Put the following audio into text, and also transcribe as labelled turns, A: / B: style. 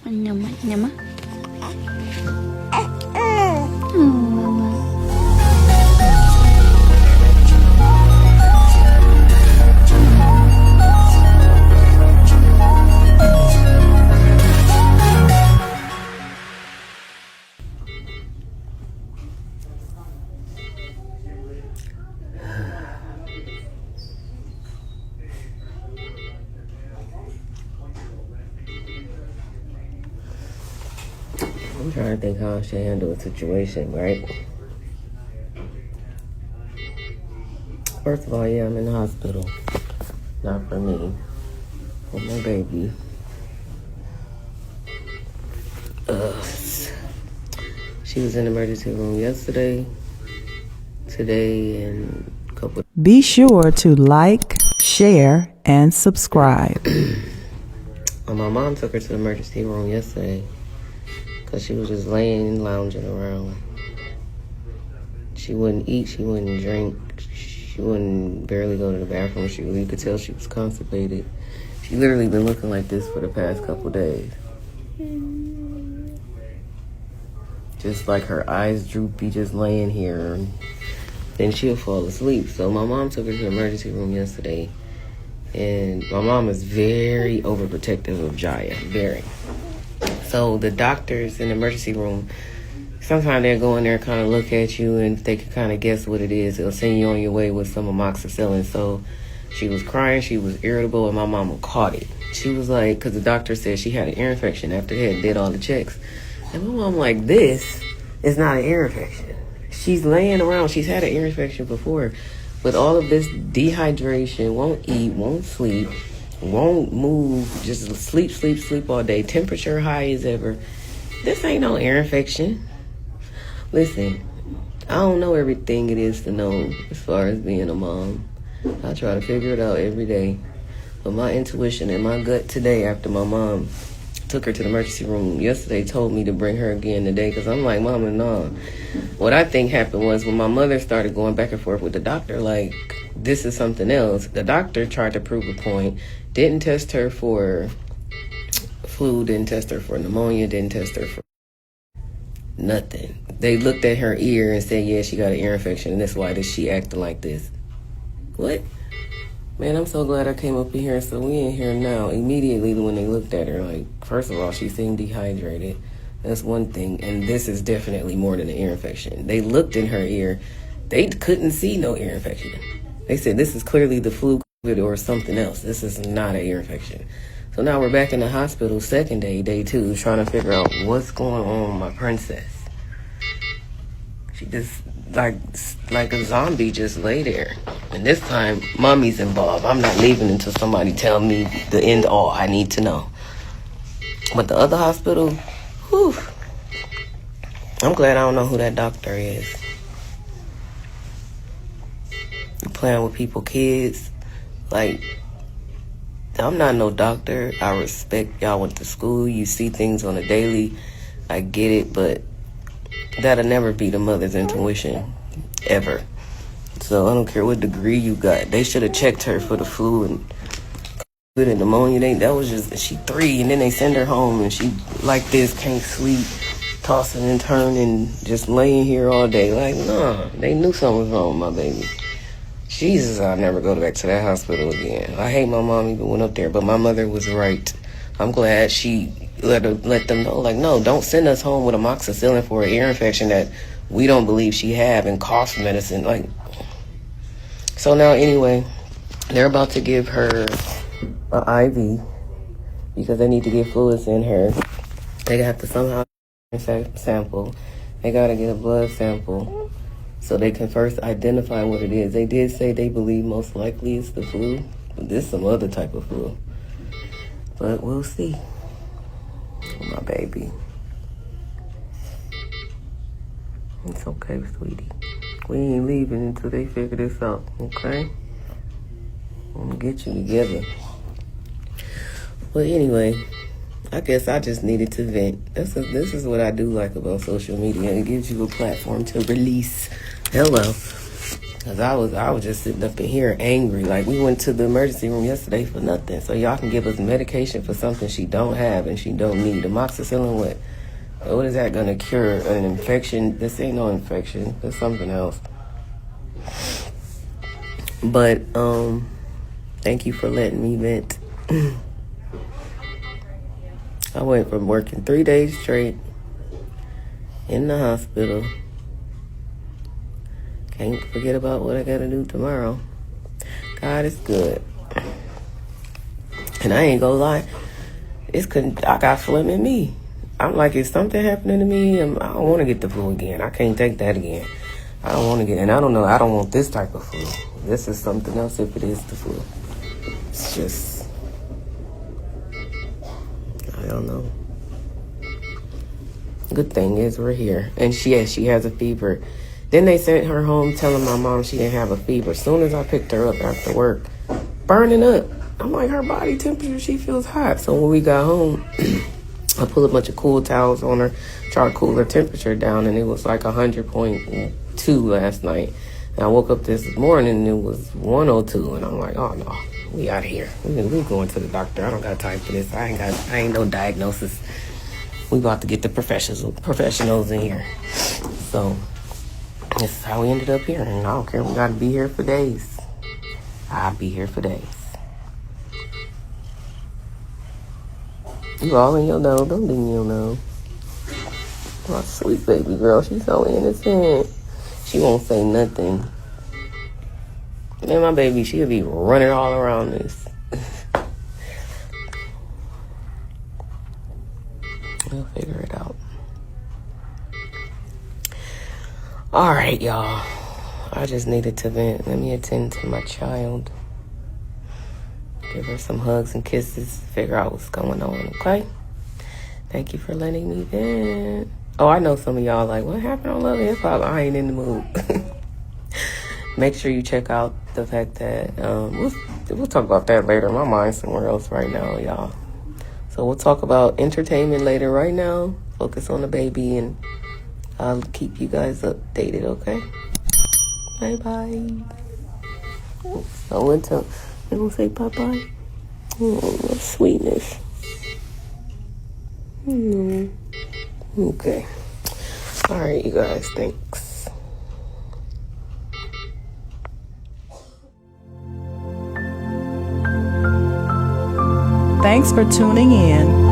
A: Nyama, nyama.
B: I'm trying to think how I should handle a situation, right? First of all, yeah, I'm in the hospital. Not for me. For my baby. She was in the emergency room yesterday, today, and a couple.
C: Be sure to like, share, and subscribe.
B: My mom took her to the emergency room yesterday because she was just laying and lounging around. She wouldn't eat, she wouldn't drink, she wouldn't barely go to the bathroom. You could tell she was constipated. She literally been looking like this for the past couple days. Just like her eyes droopy, just laying here. Then she'll fall asleep. So my mom took her to the emergency room yesterday. And my mom is very overprotective of Jaya, very. So the doctors in the emergency room, sometimes they'll go in there and kind of look at you and they can kind of guess what it is. They'll send you on your way with some amoxicillin. So she was crying, she was irritable, and my mama caught it. She was like, because the doctor said she had an ear infection after they had did all the checks. And my mom like, this is not an ear infection. She's laying around. She's had an ear infection before. With all of this dehydration, won't eat, won't sleep, won't move, just sleep all day, temperature high as ever. This ain't no ear infection. Listen, I don't know everything it is to know as far as being a mom. I try to figure it out every day. But my intuition and my gut today, after my mom took her to the emergency room yesterday, told me to bring her again today, because I'm like, Mama, no. What I think happened was when my mother started going back and forth with the doctor, like, this is something else. The doctor tried to prove a point, didn't test her for flu, didn't test her for pneumonia, didn't test her for nothing. They looked at her ear and said, yeah, she got an ear infection, and that's why she acting like this. What? Man, I'm so glad I came up in here. So we in here now. Immediately when they looked at her, like, first of all, she seemed dehydrated. That's one thing. And this is definitely more than an ear infection. They looked in her ear. They couldn't see no ear infection. They said, this is clearly the flu COVID or something else. This is not an ear infection. So now we're back in the hospital, second day, day 2, trying to figure out what's going on with my princess. She just, like a zombie, just lay there. And this time, mommy's involved. I'm not leaving until somebody tell me the end all I need to know. But the other hospital, whew, I'm glad I don't know who that doctor is. You playing with people's kids. Like, I'm not no doctor. I respect y'all went to school. You see things on a daily. I get it, but that'll never be the mother's intuition, ever. So I don't care what degree you got. They should have checked her for the flu and pneumonia. That was just, she 3, and then they send her home, and she like this, can't sleep, tossing and turning, just laying here all day. Like, nah, they knew something was wrong with my baby. Jesus, I'll never go back to that hospital again. I hate my mom even went up there, but my mother was right. I'm glad she let them know, like, no, don't send us home with amoxicillin for an ear infection that we don't believe she have, and cough medicine. Like, so now anyway, they're about to give her an IV because they need to get fluids in her. They have to somehow sample. They got to get a blood sample so they can first identify what it is. They did say they believe most likely it's the flu, but this is some other type of flu. But we'll see. My baby. It's okay, sweetie. We ain't leaving until they figure this out, okay? I'm gonna get you together. But anyway, I guess I just needed to vent. This is what I do like about social media. It gives you a platform to release. Hello. Cause I was just sitting up in here angry. Like, we went to the emergency room yesterday for nothing. So y'all can give us medication for something she don't have and she don't need. Amoxicillin, what is that gonna cure? An infection? This ain't no infection. It's something else. But thank you for letting me vent. I went from working 3 days straight in the hospital. Can't forget about what I gotta do tomorrow. God is good. And I ain't gonna lie, I got phlegm in me. I'm like, is something happening to me? I don't want to get the flu again. I can't take that again. I don't want to get, and I don't know, I don't want this type of flu. This is something else if it is the flu. It's just, I don't know. Good thing is we're here. And she has a fever. Then they sent her home telling my mom she didn't have a fever. As soon as I picked her up after work, burning up. I'm like, her body temperature, she feels hot. So when we got home, I put a bunch of cool towels on her, tried to cool her temperature down, and it was like 100.2 last night. And I woke up this morning and it was 102, and I'm like, oh no, we out of here. We going to the doctor. I don't got time for this. I ain't no diagnosis. We about to get the professionals in here. So this is how we ended up here, and I don't care. We got to be here for days. I'll be here for days. You all in your nose. Don't leave me your nose. My sweet baby girl. She's so innocent. She won't say nothing. Man, my baby, she'll be running all around this. We'll figure it out. All right, y'all. I just needed to vent. Let me attend to my child. Give her some hugs and kisses. Figure out what's going on, okay? Thank you for letting me vent. Oh, I know some of y'all like, what happened on Love and Hip Hop? I ain't in the mood. Make sure you check out the fact that, we'll talk about that later. My mind's somewhere else right now, y'all. So we'll talk about entertainment later. Right now, focus on the baby, and I'll keep you guys updated, okay? Bye-bye. I went to, they gonna say bye-bye? Oh, sweetness. Okay. All right, you guys. Thanks.
C: Thanks for tuning in